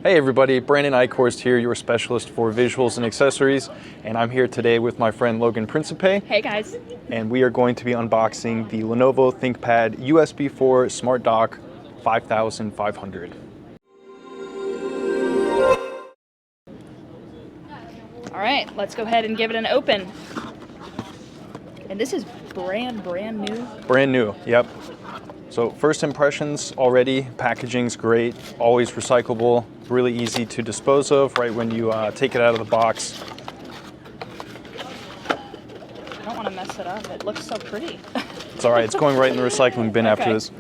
Hey everybody, Brandon Eichhorst here, your specialist for visuals and accessories, and I'm here today with my friend Logan Principe. Hey guys. And we are going to be unboxing the Lenovo ThinkPad USB4 Smart Dock 5500. All right, let's go ahead and give it an open. And this is brand new. Brand new, yep. So first impressions already, packaging's great, always recyclable, really easy to dispose of right when you take it out of the box. I don't want to mess it up, it looks so pretty. It's all right, it's going right in the recycling bin after this.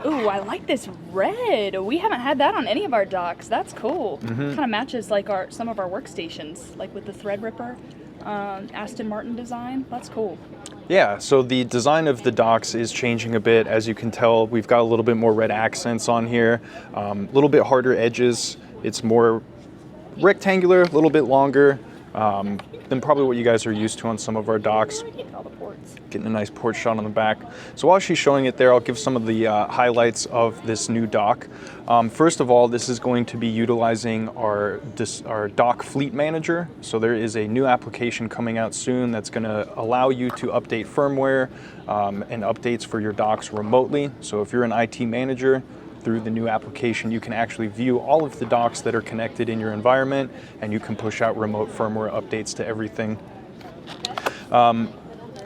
Ooh, I like this red. We haven't had that on any of our docks. That's cool. Kind of matches like some of our workstations, like with the Threadripper Aston Martin design. That's cool. Yeah, so the design of the docks is changing a bit. As you can tell, we've got a little bit more red accents on here, a little bit harder edges. It's more rectangular, a little bit longer than probably what you guys are used to on some of our docks. All the ports. Getting a nice port shot on the back. So while she's showing it there, I'll give some of the highlights of this new dock. First of all, this is going to be utilizing our dock fleet manager. So there is a new application coming out soon that's going to allow you to update firmware and updates for your docks remotely. So if you're an IT manager, through the new application, you can actually view all of the docks that are connected in your environment, and you can push out remote firmware updates to everything.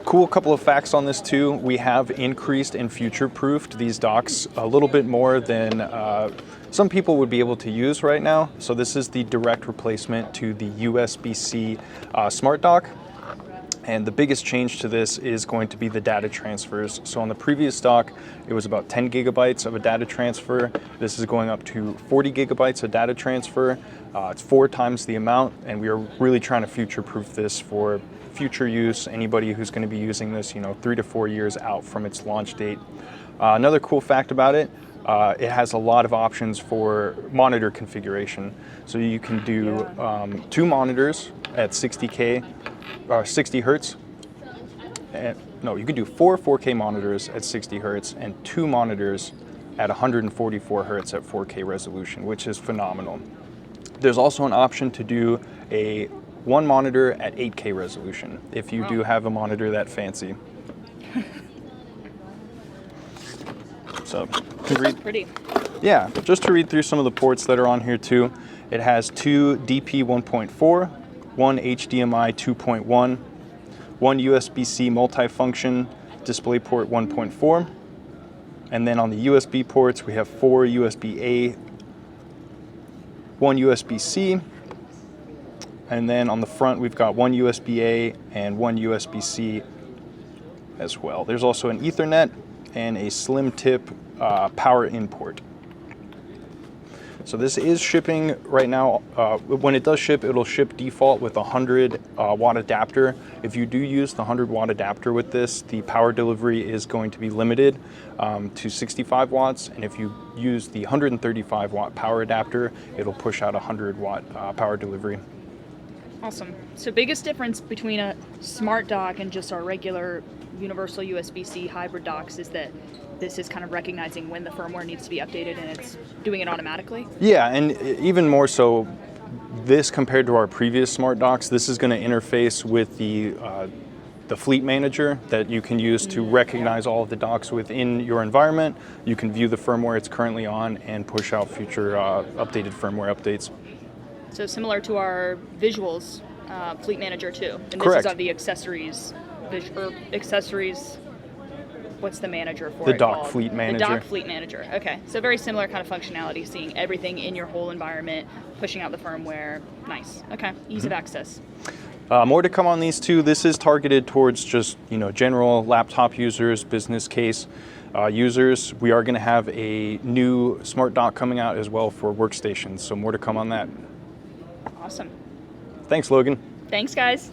Cool couple of facts on this too. We have increased and future-proofed these docks a little bit more than some people would be able to use right now. So this is the direct replacement to the USB-C smart dock. And the biggest change to this is going to be the data transfers. So on the previous dock, it was about 10 gigabytes of a data transfer. This is going up to 40 gigabytes of data transfer. It's 4 times the amount, and we are really trying to future-proof this for future use. Anybody who's going to be using this, 3 to 4 years out from its launch date. Another cool fact about it, it has a lot of options for monitor configuration. So you can do 2 monitors at 60 hertz. No, you can do 4 4K monitors at 60 hertz and 2 monitors at 144 hertz at 4K resolution, which is phenomenal. There's also an option to do a 1 monitor at 8K resolution if you do have a monitor that fancy. So, That's pretty. Yeah, just to read through some of the ports that are on here too. It has 2 DP 1.4, 1 HDMI 2.1, 1 USB-C multifunction DisplayPort 1.4, and then on the USB ports we have 4 USB-A, 1 USB-C, and then on the front we've got 1 USB-A and 1 USB-C as well. There's also an Ethernet and a slim tip power in port. So this is shipping right now. When it does ship, it'll ship default with a 100 watt adapter. If you do use the 100 watt adapter with this, the power delivery is going to be limited to 65 watts. And if you use the 135 watt power adapter, it'll push out 100 watt power delivery. Awesome. So biggest difference between a smart dock and just our regular universal USB-C hybrid docks is that this is kind of recognizing when the firmware needs to be updated and it's doing it automatically? Yeah, and even more so, this compared to our previous smart docks, this is going to interface with the fleet manager that you can use to recognize all of the docks within your environment. You can view the firmware it's currently on and push out future updated firmware updates. So similar to our visuals fleet manager too. And Correct. This is of the accessories, what's the manager for the it dock called? fleet manager. The dock fleet manager. Okay, so very similar kind of functionality, seeing everything in your whole environment, pushing out the firmware. Nice. Okay, ease of access. More to come on these two. This is targeted towards just general laptop users, business case users. We are going to have a new smart dock coming out as well for workstations. So more to come on that. Awesome. Thanks, Logan. Thanks, guys.